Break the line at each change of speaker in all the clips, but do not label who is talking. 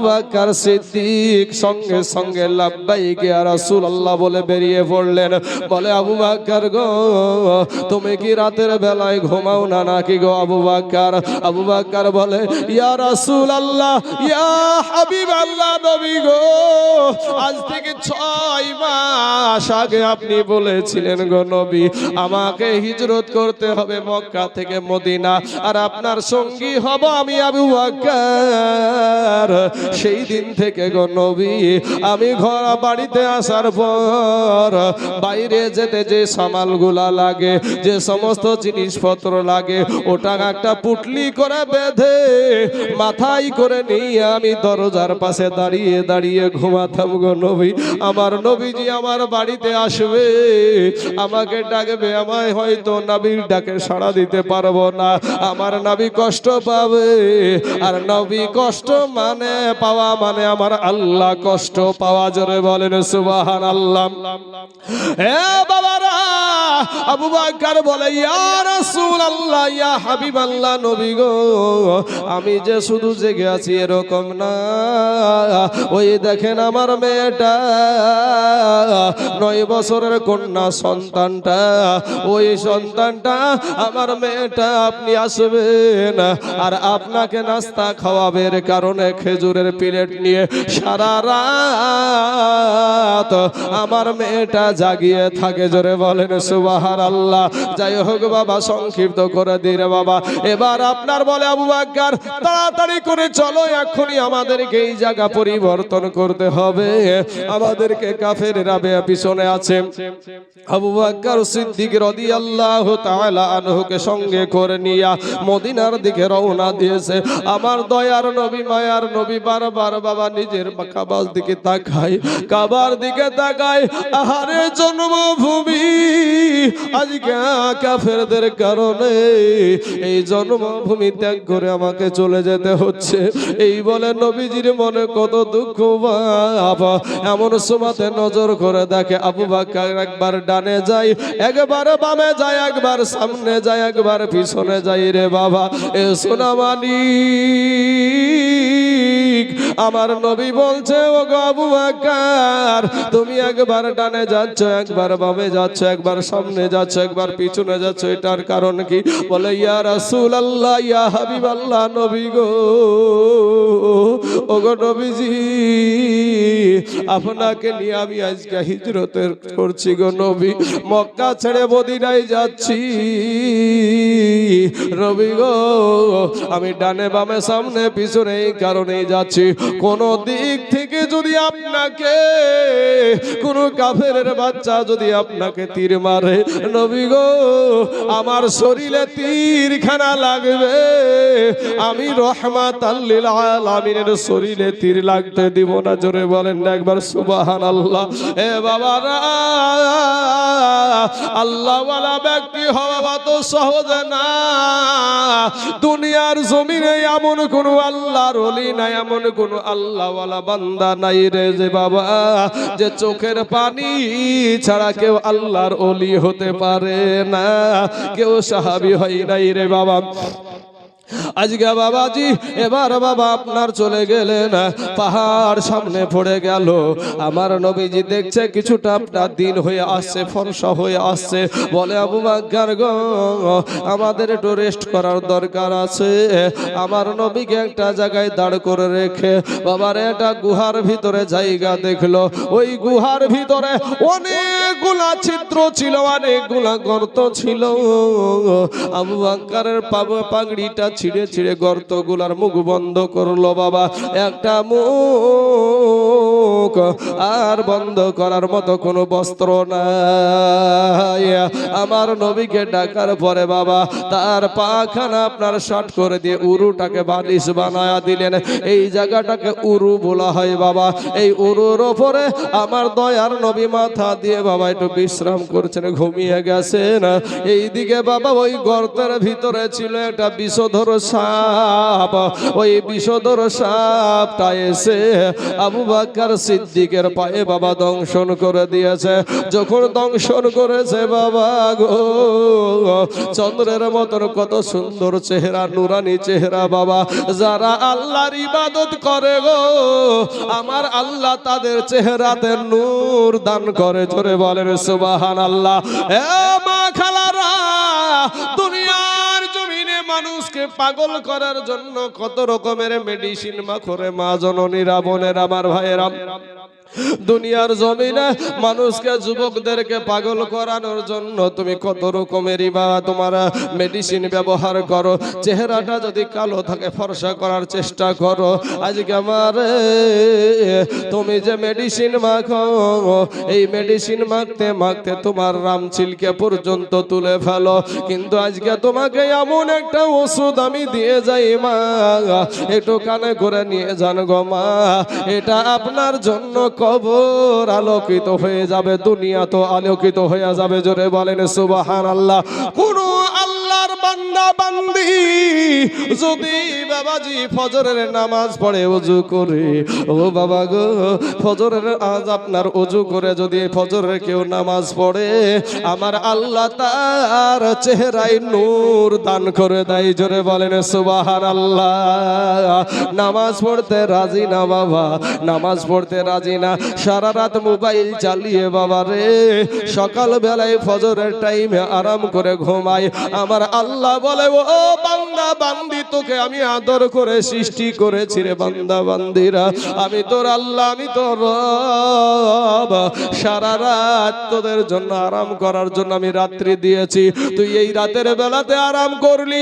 বকর সিদ্দিক সঙ্গে সঙ্গে লাব্বাইক ইয়া রাসূলুল্লাহ বলে বেরিয়ে পড়লেন। বলে আবু বকর গো, তুমি কি রাতের বেলায় ঘুমাও না নাকি গো আবু বকর? আবু বকর বলে ইয়া রাসূলুল্লাহ, ইয়া হাবিবাল্লাহ, নবী গো, আজ থেকে 6 মাস আগে আপনি বলেছিলেন গো নবী, আমাকে হিজরত করতে হবে মক্কা থেকে মদিনা, আর আপনার সঙ্গী হব আমি আবু বকর। সেই দিন থেকে গো নবী আমি ঘর বাড়িতে আসার পর বাইরে যেতে যে সামালগুলা লাগে, যে সমস্ত জিনিসপত্র লাগে, ওটা একটা পুটলি করে বেঁধে মাথায় করে নিয়ে আমি দরজার পাশে দাঁড়িয়ে দাঁড়িয়ে ঘুমাতাম গো নবী। আমার নবীজি আমার বাড়িতে আসবে, আমাকে ডাকবে, আমায় হয়তো নবীর ডাকে সাড়া দিতে পারবো না, আমার নবী কষ্ট পাবে, আর নবী কষ্ট মানে পাওয়া মানে আমার আল্লাহ কষ্ট পাওয়া। জোরে বলেন সুবহানাল্লাহ। হে বাবারা, আবু বকর বলে ইয়া রাসূলুল্লাহ, ইয়া হাবিবাল্লাহ, নবী গো, আমি যে শুধু জেগে আছি এরকম না, ওই দেখেন আমার মেয়েটা 9 বছরের কন্যা সন্তানটা, ওই সন্তানটা আমার মেয়েটা, আপনি আসবেন আর আপনাকে নাস্তা খাওয়াবের কারণে খেজুরের প্লেট নিয়ে সারা রাত আমার মেয়েটা জাগিয়ে থাকে। জোরে বলেন সুবহানাল্লাহ। যাই হোক বাবা, সংক্ষিপ্ত করে দিই রে বাবা। এবার আপনার বলে আবু বকর তাড়াতাড়ি করে চলো, এখনই আমাদেরকে এই জায়গা পরিবর্তন করতে হবে, আমাদেরকে কাফেররা পিছনে আছে। আবু বকর সিদ্দিক রাদিয়াল্লাহু তাআলা আনহুকে সঙ্গে করে নিয়ে মদিনার দিকে রওনা দিয়েছে। আমার দয়ার নবী, মায়ার নবী বারবার বাবা নিজের কাবার দিকে তাকায়, কাবার দিকে তাকায়, আহারে জন্মভূমি আজকে কাফেরদের কারণে এই জন্মভূমি ত্যাগ করে আমাকে চলে যেতে হচ্ছে। এই বলে নবীজির মনে কত দুঃখ বাবা। এমন সময়তে নজর করে দেখে আবু বকর একবার ডানে যায়, একবার বামে যায়, একবার সামনে যায়, একবার পিছনে যায়। রে বাবা, এ সোনামানি আমার নবী বলছে ও গো আবু বকর, তুমি একবার ডানে যাচ্ছ, একবার বামে যাচ্ছ, একবার সামনে যাচ্ছ, একবার পিছনে যাচ্ছ, এটার কারণ কি? বলে ইয়া রাসূলুল্লাহ, ইয়া হাবিবাল্লাহ, নবী গো, ও গো নবীজি, আপনাকে নিয়ে আমি আজকে হিজরত করছি গো নবী, মক্কা ছেড়ে মদিনায় যাচ্ছি নবী গো। আমি ডানে বামে সামনে পিছনে এই কারণেই যাচ্ছি, কোন দিক থেকে যদি আপনাকে কোন কাফেরের বাচ্চা যদি আপনাকে তীর মারে নবী গো, আমার শরীরে তীরখানা লাগবে, আমি রাহমাতাল লিল আলামিনের শরীরে তীর লাগতে দিব না। জোরে বলেন না একবার সুবহানাল্লাহ। এ বাবারা, আল্লাহওয়ালা ব্যক্তি হওয়া তো সহজ না। দুনিয়ার জমিনে এমন কোন আল্লাহর ওলি নাই, এমন কোন আল্লাহওয়ালা বান্দা নাই রে যে বাবা, যে চোখের পানি ছাড়া কেউ আল্লাহর ওলি হতে পারে না, কেউ সাহাবী হয় নাই রে বাবা। আজকে বাবাজি এবার বাবা আপনার চলে গেলেন, পাহাড় সামনে পড়ে গেল। আমার নবীজি দেখছে কিছুটা আপনার দিন হয়ে আসছে, ফর্সা হয়ে আসছে। বলে আবু বকর গো, আমাদের একটু রেস্ট করার দরকার আছে। আমার নবীকে একটা জায়গায় দাঁড় করে রেখে বাবার একটা গুহার ভিতরে জায়গা দেখলো। ওই গুহার ভিতরে অনেকগুলা ছিদ্র ছিল, অনেকগুলা গর্ত ছিল। আবু বকরের পাগড়িটা ছিঁড়ে ছিঁড়ে গর্তগুলার মুখ বন্ধ করলো বাবা। একটা মুখ আর বন্ধ করার মতো কোনো বস্ত্র নাই। আমার নবীকে ডাকার পরে বাবা তার পাখানা আপনার শর্ট করে দিয়ে উরুটাকে বালিশ বানায়া দিলেন। এই জায়গাটাকে উরু বলা হয় বাবা। এই উরুর ওপরে আমার দয়ার নবী মাথা দিয়ে বাবা একটু বিশ্রাম করছেন, ঘুমিয়ে গেছেন। এইদিকে বাবা ওই গর্তের ভিতরে ছিল একটা বিষধর বিষধর সাপ, ওই বিষধর সাপটা এসে আবু বকর সিদ্দিকের পায়ে বাবা দংশন করে দিয়েছে। যখন দংশন করেছে বাবা গো, চন্দ্রের মতন কত সুন্দর চেহারা, নুরানি চেহারা বাবা। যারা আল্লাহর ইবাদত করে গো, আমার আল্লাহ তাদের চেহারাতে নূর দান করে। জোরে বলেন সুবহানাল্লাহ। এ মা খালারা, দুনিয়ার জমিনে মানুষকে পাগল করার জন্য কত রকমের মেডিসিন মাখরে মা জননীরা, বোনেরা, আমার ভাইয়েরা। দুনিয়ার জমিনে মানুষকে, যুবকদেরকে পাগল করানোর জন্য তুমি কত রকমেরই বা তোমার মেডিসিন ব্যবহার করো। চেহারাটা যদি কালো থাকে ফর্সা করার চেষ্টা করো। আজকে আমার তুমি যে মেডিসিন মাখো, এই মেডিসিন মাখতে মাখতে তোমার রামচিলকে পর্যন্ত তুলে ফেলো। কিন্তু আজকে তোমাকে এমন একটা ওষুধ আমি দিয়ে যাই মা, একটু কানে করে নিয়ে যান গো মা। এটা আপনার জন্য কবর আলোকিত হয়ে যাবে, দুনিয়া তো আলোকিত হয়ে যাবে। জোরে বলেন সুবহানাল্লাহ। কোন আল্লাহর বান্দা বান্দি যদি বাবাজি ফজরের নামাজ পড়ে ওযু করে, ও বাবা গো, ফজরের আজ আপনার ওযু করে যদি ফজরের কেউ নামাজ পড়ে, আমার আল্লাহ তার চেহারায় নূর দান করে দেয়। জোরে বলেন সুবহানাল্লাহ। নামাজ পড়তে রাজি না বাবা, নামাজ পড়তে রাজি না, সারা রাত মোবাইল চালিয়ে বাবা রে সকাল বেলায় ফজরের টাইমে আরাম করে ঘুমায়। আমার আল্লাহ বলে, ও বান্দা বান্দি, তোকে আমি আদর করে সৃষ্টি করেছি রে বান্দা বান্দিরা, আমি তোর আল্লাহ, আমি তোর রব। সারা রাত তোদের জন্য আরাম করার জন্য আমি রাত্রি দিয়েছি, তুই এই রাতের বেলাতে আরাম করলি।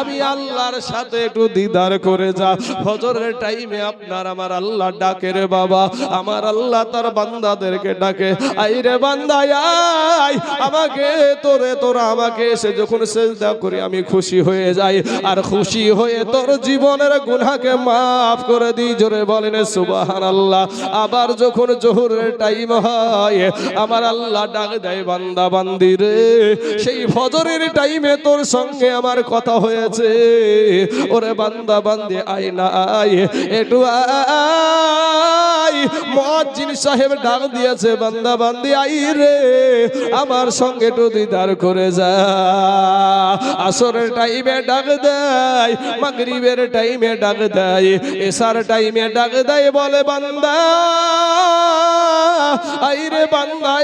আমি আল্লাহর সাথে একটু দিদার করে যা। ফজরের টাইমে আপনার আমার আল্লাহ ডাকে রে বাবা, আমার আল্লাহ তার বান্দাদেরকে ডাকে, আই রে বান্দা আয়, আমাকে তোরে, তোরা আমাকে এসে যখন সিজদা করি আমি খুশি হয়ে যাই, আর খুশি হয়ে তোর জীবনের গুনাহকে মাফ করে দিই। জোরে বলেন সুবহানাল্লাহ। আবার যখন জোহরের টাইম হয়, আমার আল্লাহ ডাক দেয়, বান্দা বান্দি রে, সেই ফজরের টাইমে তোর সঙ্গে আমার কথা হয়েছে, ওরে বান্দা বান্দি আয় না আয়, একটু আয়। মুয়াজ্জিন সাহেব ডাক দিয়েছে, বান্দা বান্দি আই রে, আমার সঙ্গে একটু দিদার করে যা। আসরের টাইমে ডাক দেয়, মাগরিবের টাইমে ডাক দেয়, এশার টাইমে ডাক দেয়, বলে বান্দা আই রে বান্দা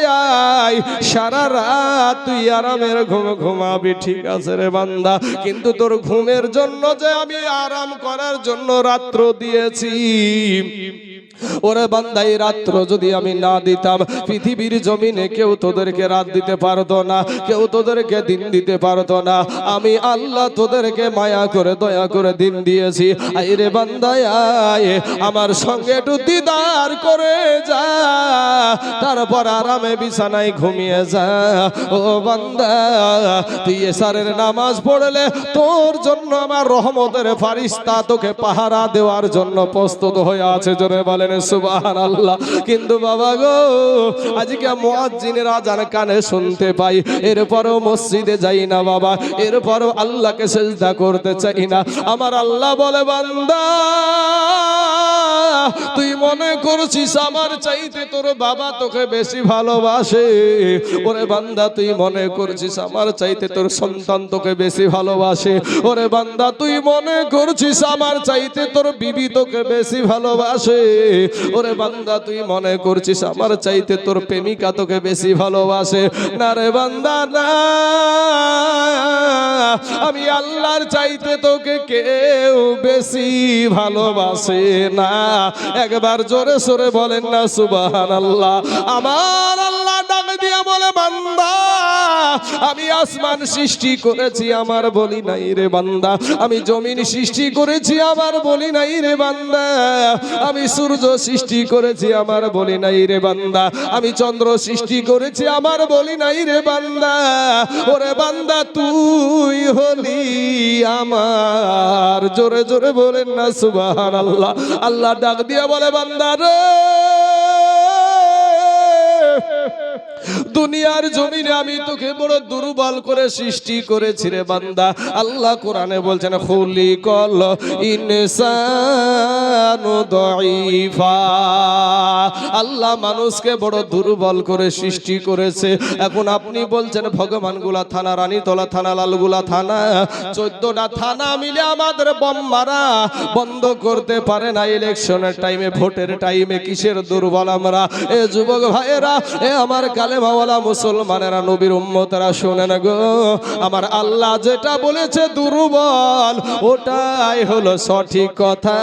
আয়, সারা রাত তুই আরামের ঘুম ঘুমাবি, ঠিক আছে রে বান্দা, কিন্তু তোর ঘুমের জন্য যে আমি আরাম করার জন্য রাত্র দিয়েছি, ওরে বান্দা এই রাত্র যদি আমি না দিতাম, পৃথিবীর জমিনে কেউ তোদেরকে রাত দিতে পারতো না, কেউ তোদেরকে দিন দিতে পারতো না। আমি আল্লাহ তোদেরকে মায়া করে দয়া করে দিন দিয়েছি। আই রে বান্দা আয়, আমার সঙ্গে একটু দিদার করে যা, তারপর আরামে বিছানায় ঘুমিয়ে যা। ও বান্দা, তুই এশারের নামাজ পড়লে তোর জন্য আমার রহমতের ফারিস্তা তোকে পাহারা দেওয়ার জন্য প্রস্তুত হয়ে আছে। জোরে বলেন সুবহানাল্লাহ। কিন্তু বাবা গো, আজকে মুয়াজ্জিনের আযান কানে শুনতে পাই, এরপরও মসজিদে যাই না বাবা, এরপরও আল্লাহকে সিজদা করতে চাই না। আমার আল্লাহ বলে, বান্দা তুই মনে করছিস আমার চাইতে তোর বাবা তোকে বেশি ভালোবাসে, ওরে বান্দা তুই মনে করছিস আমার চাইতে তোর সন্তান তোকে বেশি ভালোবাসে, ওরে বান্দা তুই মনে করছিস আমার চাইতে তোর বিবি তোকে বেশি ভালোবাসে, ওরে বান্দা তুই মনে করছিস আমার চাইতে তোর প্রেমিকা তোকে বেশি ভালোবাসে। না রে বান্দা না, আমি আল্লাহর চাইতে তোকে কেউ বেশি ভালোবাসে না। একবার জোরে সোরে বলেন না সুবহানাল্লাহ। আমার আল্লাহ ডাক দিয়া বলে, বান্দা আমি আসমান সৃষ্টি করেছি আমার বলি নাই রে বান্দা, আমি জমিন সৃষ্টি করেছি আমার বলি নাই রে বান্দা, আমি সূর্য সৃষ্টি করেছি আমার বলি নাই রে বান্দা, আমি চন্দ্র সৃষ্টি করেছি আমার বলি নাই রে বান্দা। ওরে বান্দা তুই হলি আমার, জোরে জোরে বলেন না সুবহানাল্লাহ। আল্লাহ ডাক দিয়া বলে, বান্দা রে দুনিয়ার জমিনে আমি তোকে বড় দুর্বল করে সৃষ্টি করেছি রে বান্দা। আল্লাহ কোরআনে বলছেন খুলিকাল ইনসানু দাঈফা। আল্লাহ মানুষকে বড় দুর্বল করে সৃষ্টি করেছে। এখন আপনি বলছেন ভগবানগুলা থানা, রানীতলা থানা, লালগুলা থানা, 14টা থানা মিলে আমাদের বম মারা বন্ধ করতে পারে না ইলেকশনের টাইমে, ভোটের টাইমে। কিসের দুর্বল আমরা? এ যুবক ভাইয়েরা, এ আমার কালেমাওয়ালা মুসলমানেরা, নবীর উম্মতেরা, শোনেন গো, আমার আল্লাহ যেটা বলেছে দুর্বল, ওটাই হলো সঠিক কথা।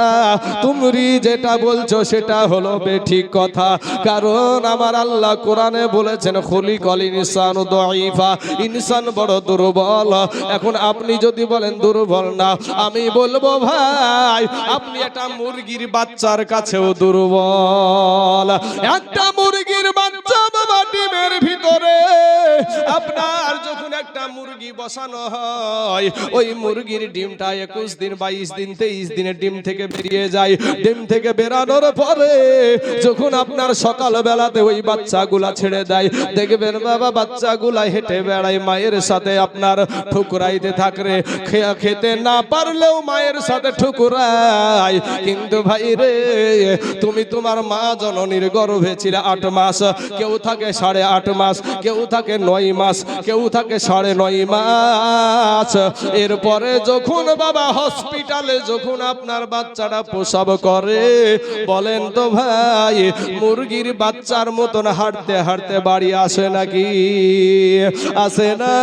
তুমি যেটা বলছো সেটা হলো বেঠিক কথা। কারণ আমার আল্লাহ কোরআনে বলেছেন খুলিকাল ইনসানু দাঈফা, ইনসান বড় দুর্বল। এখন আপনি যদি বলেন দুর্বল না, আমি বলবো ভাই আপনি একটা মুরগির বাচ্চার কাছেও দুর্বল। একটা মুরগির বাচ্চা বাবা ডিমের ভিতরে, আপনার যখন একটা মুরগি বসানো হয়, ওই মুরগির ডিমটা 21 দিন 22 দিন 23 দিনের ডিম থেকে বেরিয়ে যায়। ডিম থেকে বেরানোর পরে যখন আপনার সকাল বেলাতে ওই বাচ্চাগুলা ছেড়ে দেয়, দেখবেন বাবা বাচ্চাগুলা হেঁটে বেড়ায়, মায়ের সাথে আপনার ঠুকরাইতে থাকরে, খেতে না পারলেও মায়ের সাথে ঠুকরাই। কিন্তু ভাই রে, তুমি তোমার মা জননীর গর্ভে ছিলে 8 মাস, কেউ থাকে 8.5 মাস, কেউ থাকে 9 মাস, কেউ থাকে 9.5 মাস। এরপরে যখন বাবা হসপিটালে যখন আপনার বাচ্চাটা প্রসব করে, বলেন তো ভাই মুরগির বাচ্চার মতন হাঁটতে হাঁটতে বাড়ি আসে নাকি? আসে না।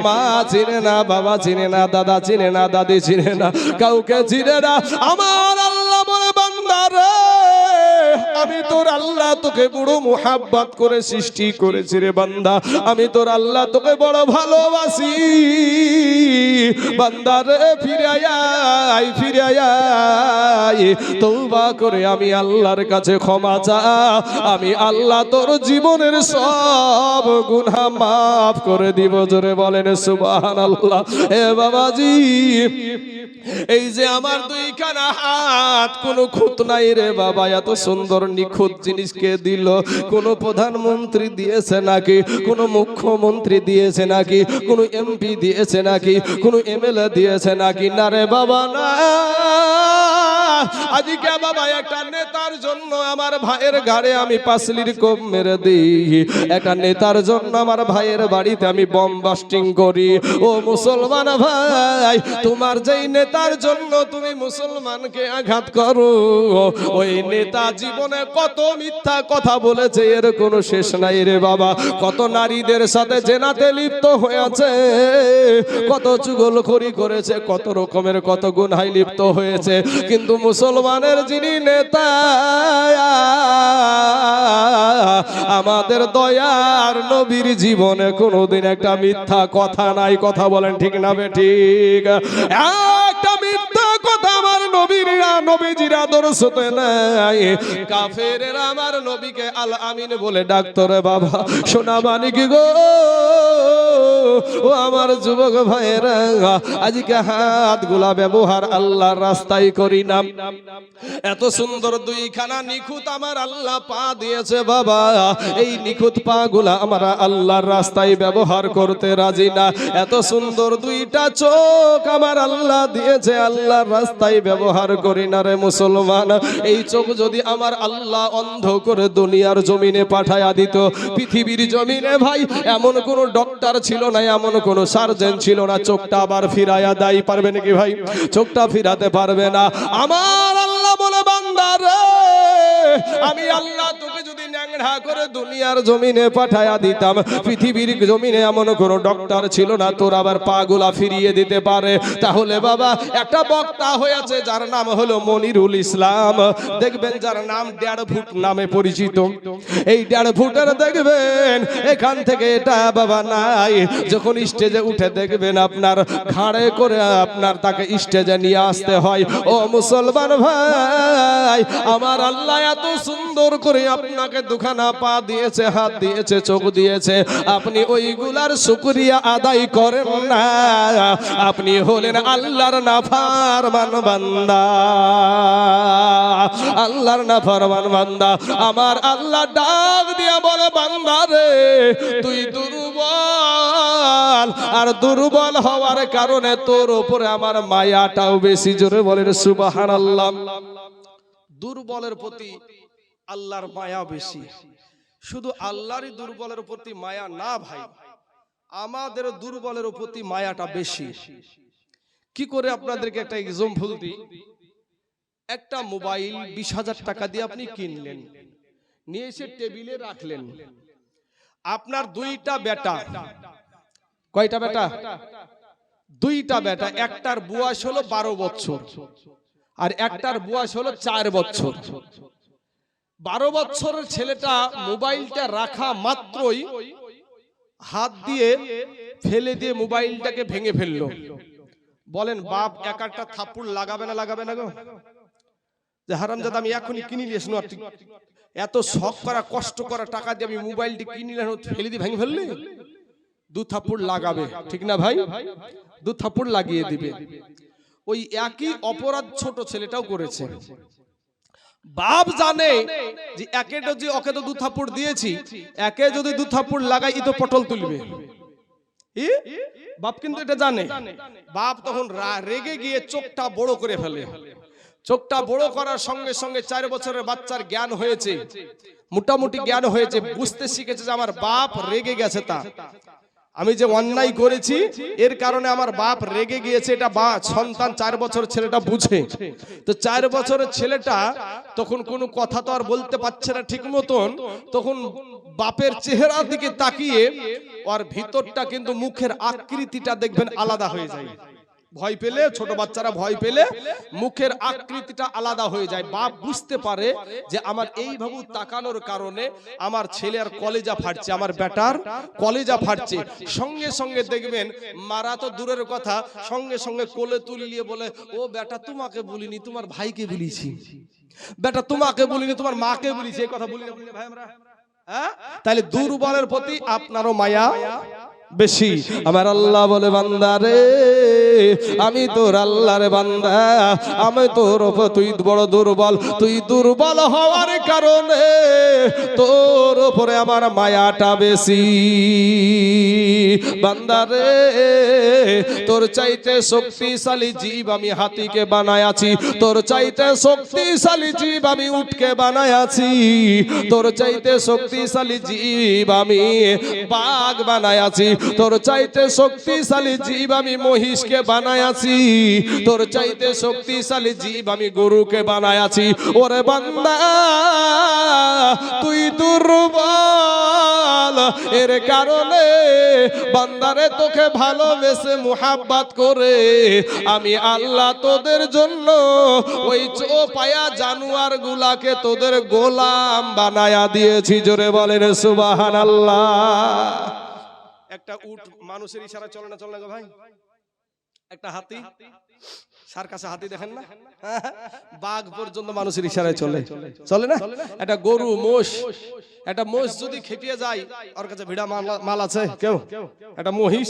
মা চিনে না, বাবা চিনে না, দাদা চিনে না, দাদি চিনে না, কাউকে চিনে না। আমার আল্লাহ বলে বান্দা রে, আমি তোর আল্লাহ তোকে বড় মুহাব্বত করে সৃষ্টি করেছি রে বান্দা। আমি তোর আল্লাহ তোকে বড় ভালোবাসি বান্দা রে। ফিরে আয়, ফিরে আয়, তওবা করে আমি আল্লাহর কাছে ক্ষমা চা। আমি আল্লাহ তোর জীবনের সব গুনাহ মাফ করে দিব। জোরে বলেন সুবহানাল্লাহ। এ বাবাজি, এই যে আমার 2খানা হাত, কোনো খুঁত নাই রে বাবা। এত সুন্দর নিখুঁত জিনিসকে দিল? কোন প্রধানমন্ত্রী দিয়েছে নাকি? কোন মুখ্যমন্ত্রী দিয়েছে নাকি? কোন এমপি দিয়েছে নাকি? কোন এমএলএ দিয়েছে নাকি? না রে বাবা, না। আজকে বাবা একটা নেতার জন্য আমার ভাইয়ের ঘাড়ে আমি 5 কোপ মেরে দিই। একটা নেতার জন্য আমার ভাইয়ের বাড়িতে আমি বম বাস্টিং করি। ও মুসলমান ভাই, তোমার যেই নেতার জন্য তুমি মুসলমানকে আঘাত করো, ওই নেতা জীবনে কত মিথ্যা কথা বলেছে, এর কোনো শেষ নাই রে বাবা। কত নারীদের সাথে জেনাতে লিপ্ত হয়েছে, কত চুগলখড়ি করেছে, কত রকমের কত গুনাহে লিপ্ত হয়েছে। কিন্তু মুসলমানের যিনি নেতা, আমাদের দয়ার নবীর জীবনে কোনোদিন একটা মিথ্যা কথা নাই। কথা বলেন ঠিক না বেঠিক? একটা মিথ্যা কথা আমার নবীজির আদর্শতে নাই। কাফেরেরা আমার নবীকে আল আমিন বলে ডাকতো রে বাবা। সোনা মানিক গো, ও আমার যুবক ভাইয়েরা, আজকে হাতগুলা ব্যবহার আল্লাহর রাস্তায় করি না। এত সুন্দর 2খানা নিখুঁত আমার আল্লাহ পা দিয়েছে বাবা। এই নিখুঁত পা গুলা আমরা আল্লাহর রাস্তায় ব্যবহার করতে রাজি না। এত সুন্দর 2টা চোখ আমার আল্লাহ দিয়েছে, আল্লাহর রাস্তায় ব্যবহার করি না রে মুসলমান। এই চোখ যদি আমার আল্লাহ অন্ধ করে দুনিয়ার জমিনে পাঠায়া দিত, পৃথিবীর জমিনে ভাই এমন কোন ডক্টর ছিল না, এমন কোন সার্জন ছিল না চোখটা আবার ফিরাইয়া দেয়। পারবে নাকি ভাই? চোখটা ফিরাতে পারবে না। আমার আল্লাহ বলে বান্দা রে, আমি আল্লাহ তোকে যদি ন্যাংড়া করে দুনিয়ার জমিনে পাঠায়া দিতাম, পৃথিবীর জমিনে এমন কোন ডক্টর ছিল না তোর আবার পাগুলা ফিরিয়ে দিতে পারে। তাহলে বাবা একটা বক্তা হয়েছে যার নাম হলো মনিরুল ইসলাম, দেখবেন যার নাম 1.5 ফুট নামে পরিচিত। এই 1.5 ফুটের দেখবেন এখান থেকে এটা বাবা নাই, যখন স্টেজে উঠে দেখবেন আপনার ঘাড়ে করে আপনার তাকে স্টেজে নিয়ে আসতে হয়। ও মুসলমান ভাই, আমার আল্লাহ এত সুন্দর করে আপনাকে দুখানা ডানা পা দিয়েছে, হাত দিয়েছে, চোখ দিয়েছে, আপনি ওইগুলার শুকরিয়া আদায় করেন না। আপনি হলেন আল্লাহর নাফরমান বান্দা, আল্লাহর নাফরমান বান্দা। আমার আল্লাহ ডাক দিয়া বলে, বান্দা রে তুই দুর্বল, আর দুর্বল হওয়ার কারণে তোর উপরে আমার মায়াটাও বেশি। জোরে বলেন সুবহানাল্লাহ। দুর্বলের প্রতি আল্লাহর মায়া বেশি। শুধু আল্লাহরই দুর্বলের প্রতি মায়া না ভাই, আমাদের দুর্বলের প্রতি মায়াটা বেশি। কি করে আপনাদেরকে একটা এক্সাম্পল দিই। একটা মোবাইল 20,000 টাকা দিয়ে আপনি কিনলেন, নিয়ে এসে টেবিলে রাখলেন। আপনার দুইটা বেটা, কয়টা বেটা? দুইটা বেটা। একটার বয়স হলো 12 বছর আর একটার বয়স হলো 4 বছর। 12 বছরের ছেলেটা মোবাইলটা রাখা মাত্রই হাত দিয়ে ফেলে দিয়ে মোবাইলটাকে ভেঙে ফেললো। বলেন বাপ এক একটা থাপ্পড় লাগাবে না লাগাবে না গো? যে হারামজাদা আমি এখনই কিনে নিয়ে এসো, এত শখ করা কষ্ট করা টাকা দিয়ে আমি মোবাইলটি কিনলাম, ফেলে দিয়ে ভেঙে ফেললে 2 থাপ্পড় লাগাবে, ঠিক না ভাই? 2 থাপ্পড় লাগিয়ে দিবে। ওই একই অপরাধ ছোট ছেলেটাও করেছে। বাপ জানে যে একে যদি ওকে তো 2 থাপ্পড় দিয়েছি, একে যদি 2 থাপ্পড় লাগাই ই তো পটল তুলবে। বাপ কিন্তু এটা জানে। বাপ তখন রেগে গিয়ে চোখটা বড় করে ফেলে। চোখটা বড় করার সঙ্গে সঙ্গে 4 বছরের বাচ্চার জ্ঞান হয়েছে, মোটামুটি জ্ঞান হয়েছে, বুঝতে শিখেছে যে আমার বাপ রেগে গেছে, তা আমি যে অন্যায় করেছি এর কারণে আমার বাপ রেগে গিয়েছে। এটা সন্তান 4 বছর ছেলেটা বুঝে। তো 4 বছরের ছেলেটা তখন কোনো কথা তো আর বলতে পারছে না ঠিক মতন। তখন বাপের চেহারার দিকে তাকিয়ে ওর ভিতরটা কিন্তু মুখের আকৃতিটা দেখবেন আলাদা হয়ে যায়। ভয় পেলে, ছোট বাচ্চারা ভয় পেলে মুখের আকৃতিটা আলাদা হয়ে যায়। বাপ বুঝতে পারে যে আমার এইভাবে তাকানোর কারণে আমার ছেলের কলেজা ফাটছে, আমার বেটার কলেজা ফাটছে। সঙ্গে সঙ্গে দেখবেন মারা তো দূরের কথা, সঙ্গে সঙ্গে কোলে তুলিয়ে বলে, ও বেটা তোমাকে বলিনি, তোমার ভাইকে বলেছি। বেটা তোমাকে বলিনি, তোমার মাকে বলেছি। এই কথা বলি না ভাই আমরা? হ্যাঁ, তাহলে দুর্বলের প্রতি আপনারও মায়া বেশি। আমার আল্লাহ বলে, বান্দা রে আমি তোর আল্লাহর বান্দা, আমি তোর উপর, তুই বড় দুর্বল, তুই দুর্বল হওয়ার কারণে তোর উপরে আমার মায়াটা বেশি। বান্দা রে তোর চাইতে শক্তিশালী জীব আমি হাতিকে বানায়াছি, তোর চাইতে শক্তিশালী জীব আমি উটকে বানায়াছি, তোর চাইতে শক্তিশালী জীব আমি বাঘ বানায়াছি, তোর চাইতে শক্তিশালী জীব আমি মহিষকে বানায়াছি, তোর চাইতে শক্তিশালী জীব আমি গরুকে বানায়াছি। ওরে বান্দা তুই দুর্বল, এর কারণে বান্দারে তোকে ভালোবেসে মুহাব্বত করে আমি আল্লাহ তোদের জন্য ওই চোপায়া জানোয়ার গুলাকে তোদের গোলাম বানায়া দিয়েছি। জোরে বলেন সুবহানাল্লাহ। একটা উট মানুষের ইশারা চলে না, চলে না গো ভাই? একটা হাতি, সার্কাসে হাতি দেখেন না? বাঘ পর্যন্ত মানুষের ইশারায় চলে, চলে না? একটা গরু, মোষ, একটা মোষ যদি খেপিয়ে যায়, ওর কাছে ভিড়া মাল আছে কেউ? একটা মহিষ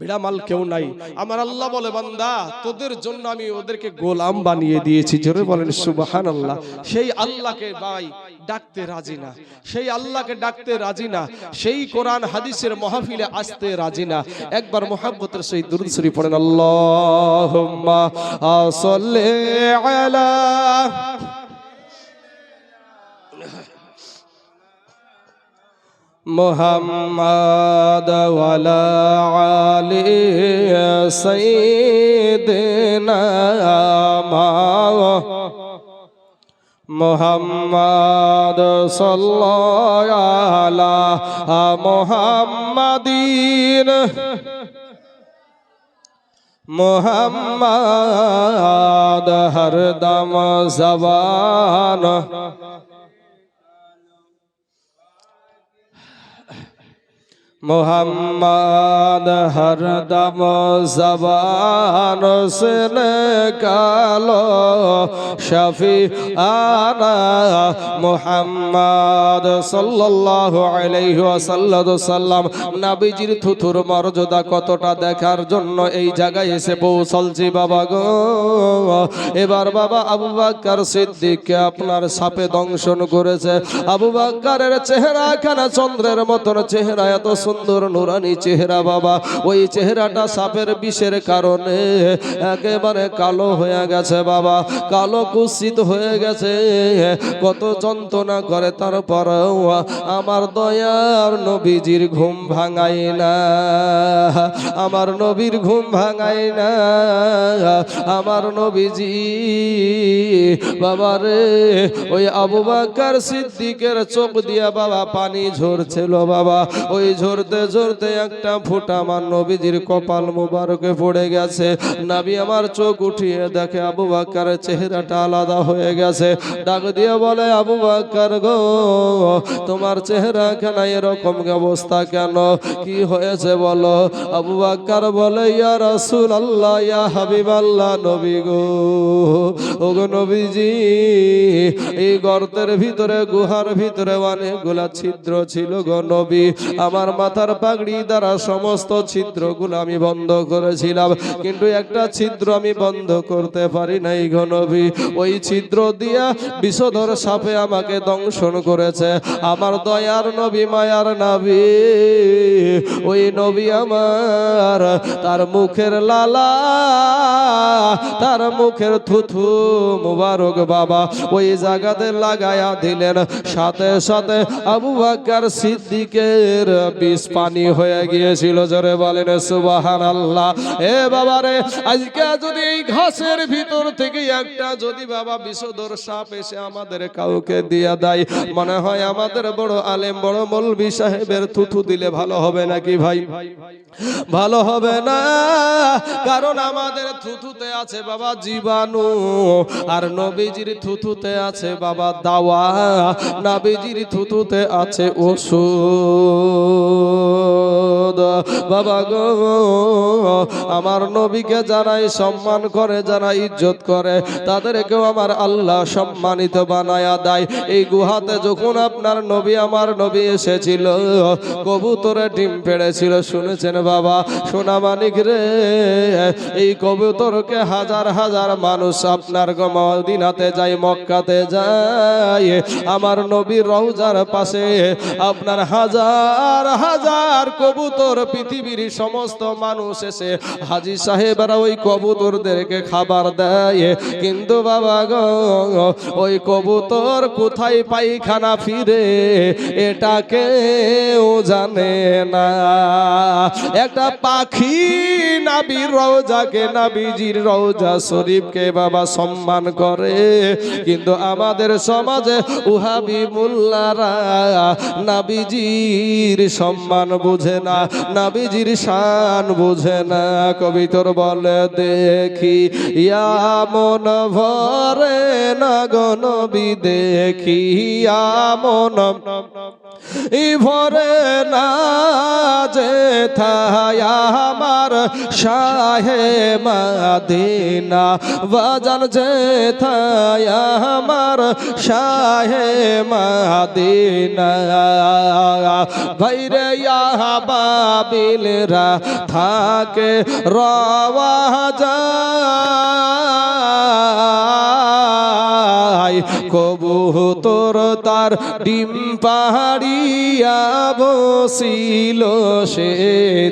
ভিড়া মাল কেউ নাই। আমার আল্লাহ বলে, বান্দা তোদের জন্য আমি ওদেরকে গোলাম বানিয়ে দিয়েছি। জোরে বলেন সুবহানাল্লাহ। সেই আল্লাহকে ভাই ডাকতে রাজি না, সেই আল্লাহকে ডাকতে রাজি না, সেই কোরআন হাদিসের মাহফিলে আসতে রাজি না। একবার মুহাব্বতের সহিত দুরূদ শরীফ পড়েন, আল্লাহুম্মা সাল্লি আলা মুহাম্মাদ ওয়ালা আলি সাইয়্যিদিনা মুহাম্মাদ সাল্লাল্লাহু আলা মুহাম্মাদিন মুহাম্মাদ হরদম জবান मोहम्मद हरदम ज़बान से निकालो शफी आना मोहम्मद सल्लल्लाहु अलैहि वसल्लम नबीजिर थुथुर मर्যাদা কতটা দেখার জন্য এই জায়গায় এসে পৌঁছলছি বাবা গো। এবার বাবা আবু বকর সিদ্দিককে আপনার সাপে দংশন করেছে। আবু বকরের চেহারা খানা চন্দ্রের মতন চেহারা, এত সুন্দর নুরানি চেহারা বাবা। ওই চেহারাটা সাপের বিষের কারণে একেবারে কালো হয়ে গেছে বাবা, কালো কুৎসিত হয়ে গেছে, কত যন্ত্রণা করে। তারপরেও আমার দয়ার নবীজির ঘুম ভাঙাই না, আমার নবীর ঘুম ভাঙাই না। আমার নবীজি বাবা রে, ওই আবু বকর সিদ্দিকের চোখ দিয়া বাবা পানি ঝরছিল বাবা। ওই ঝরতে ঝরতে একটা ফোঁটা আমার নবীজির কপাল মুবারকে পড়ে গেছে। নবী আমার চোখ উঠিয়ে দেখে আবু বকরের চেহারাটা আলাদা হয়ে গেছে। ডাক দিয়ে বলে, আবু বকর গো, তোমার চেহারা কেন এরকম অবস্থা কেন, কি হয়েছে বলো? আবু বকর বলে, ইয়া রাসূলুল্লাহ, ইয়া হাবিবাল্লাহ, নবী গো, ও গো নবীজি, এই গর্তের ভিতরে গুহার ভিতরে অনেকগুলা ছিদ্র ছিল গো নবী। আমার মাথার পাগড়ি দ্বারা সমস্ত ছিদ্রগুলো আমি বন্ধ করেছিলাম, কিন্তু একটা ছিদ্র আমি বন্ধ করতে পারি নাই গো নবী। ওই ছিদ্র দিয়া বিষধর সাপে আমাকে দংশন করেছে। আমার দয়ার নবী, মায়ার নবী, ওই নবী আমার তার মুখের লালা, তার মুখের থুথু মুবারক বাবা ওই জায়গাতে লাগায়া দিলেন। সাথে সাথে আবু বকর সিদ্দিকের বিষ পানি হয়ে গিয়েছিল। জোরে বলেন সুবহানাল্লাহ। এ বাবা রে, আজকে যদি এই ঘাসের ভিতর থেকে একটা যদি বাবা বিষধর সাপ এসে আমাদের কাউকে দিয়া দেয়, মনে হয় আমাদের বড় আলেম, বড় মৌলভী সাহেবের থুথু দিলে ভালো হবে নাকি ভাই? ভালো হবে না, কারণ আমাদের থুথুতে আছে বাবা জীবাণু, আর নবীজির থুথুতে আছে বাবা দাওয়া, নবীজির থুথুতে আছে ওষুধ বাবা গো। আমার নবীকে যারাই সম্মান করে, যারা ইজ্জত করে, তাদেরকেও আমার আল্লাহ সম্মানিত বানায়া দেয়। এই গুহাতে যখন আপনার নবী, আমার নবী এসেছিল, কবুতরে ডিম পেড়েছিল, শুনেছেন বাবা? সোনা মানিক রে, এই কবুতরকে হাজার হাজার মানুষ আপনার মদিনাতে যায়, মক্কাতে যায়, আমার নবীর রওজার পাশে আপনার হাজার হাজার কবুতর, পৃথিবীর সমস্ত মানুষ এসে হাজী সাহেবরা ওই কবুতরদেরকে খাবার দেয়। কিন্তু বাবা গো, ওই কবুতর কোথায় পায়খানা ফিরে এটা কেউ জানে না। একটা পাখি নবীর রওজাকে, নবীজির রওজা শরীফকে বাবা সম্মান করে, কিন্তু আমাদের সমাজে ওহাবি মোল্লারা নবীজির সম্মান বুঝে না, নবীজির শান বুঝে না। কবিতর বলে, দেখি ইয়া মন ভরে না গো নবী, দেখি ইয়া মন ভরে না যেথায় আমার শাহে মদিনা, বাজান যেথায় আমার শাহে মদিনা। ভাইরে ইয়া বাবিলরা থাকে রওয়া যায়, কবুতর তার ডিম পাহাড়িয়া বসিল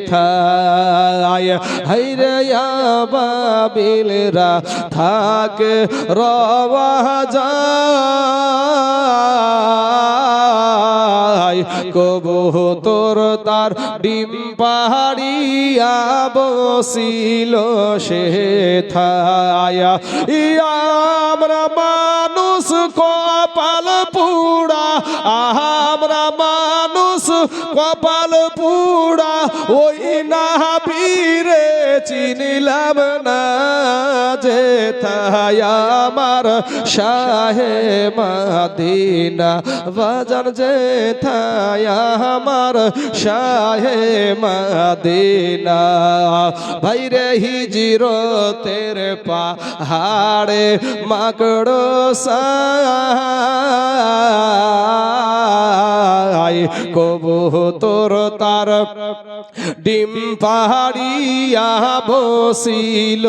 সেথায়। হায়রে ইয়া বাবিলরা থাকে রওয়া যায়, কবুতর তার ডিম পাহাড়িয়া বসিল সেথায়। আমরা মানুষ কপাল পুড়া, আমরা মানুষ কপাল পুড়া, ওই নাবিরে চিনিলাম না যেথায় আমার শাহে মদিনা বাজান যেথায় আমার শাহে মদিনা ভাইরে হিজরতের পাহাড়ে মাকড়ো সাই কবুতর তার ডিম পাহাড়িয়া বসিল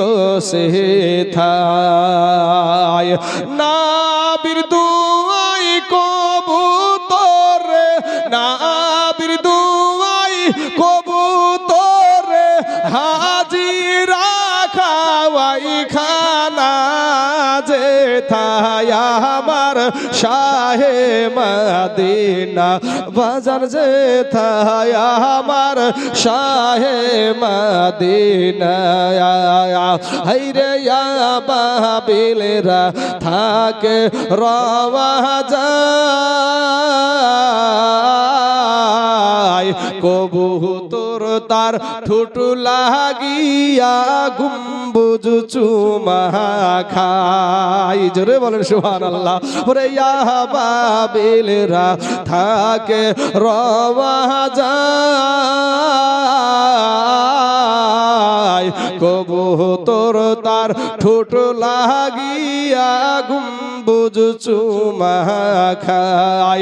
সেথায় নাবির দুয়াই কবুতরে নাবির দুয়াই কবুতরে হাজিরা খাওয়াই খানা যেথায় আমার শাহে মদিনা বাজার যেথায় আমার শাহে মদিনা হাইরে বাবিলেরা থাকে রওয়া যায় কবুতর তার ঠোঁট লাগিয়া গুম্বুজ চুমা খাই জোরে বলেন সুবহানাল্লাহ ওরে ইয়া বাবিলেরা থাকে রওয়া যায় কবুতর তার ঠোঁট লাগিয়া গুম্বুজ চুমা খাই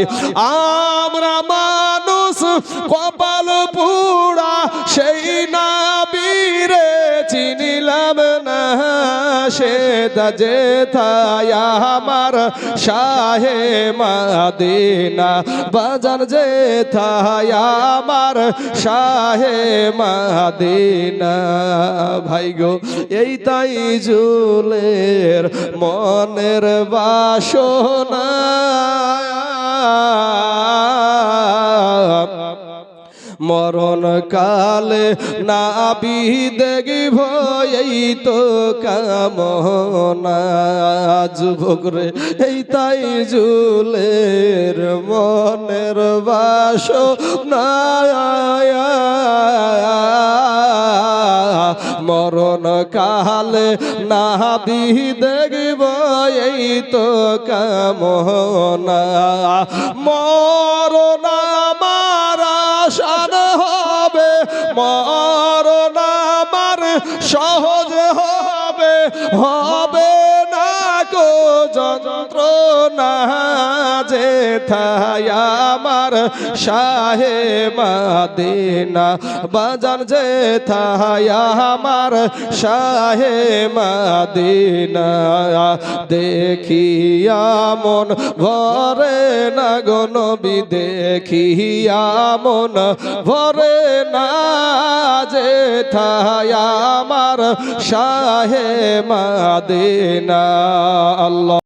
আমরা মানুষ কপাল পুরা সেই নবীরে চিনিলাম না সে যেথায় আমার শাহে মদিনা বাজার যেথায় আমার শাহে মদিনা ভাই গো এই তাই জুলের মনের বাসনা মরণ কালে নাবি দেখিব এই তো কামনা যুবক রে এই তাই জুলের মনের বাসনা মরণ কালে নাবি দেখিব এই তো কামনা মরণ শান হবে মরণ আমার সহজ হবে হবে না কো যন্ত্রণা যেথায় আমার শাহে মদিনা বাজান যেথায় আমার শাহে মদিনা দেখিয়া মন ভরে না গো নবী দেখিয়া মন ভরে না যেথায় আমার শাহে মদিনা আল্লাহ।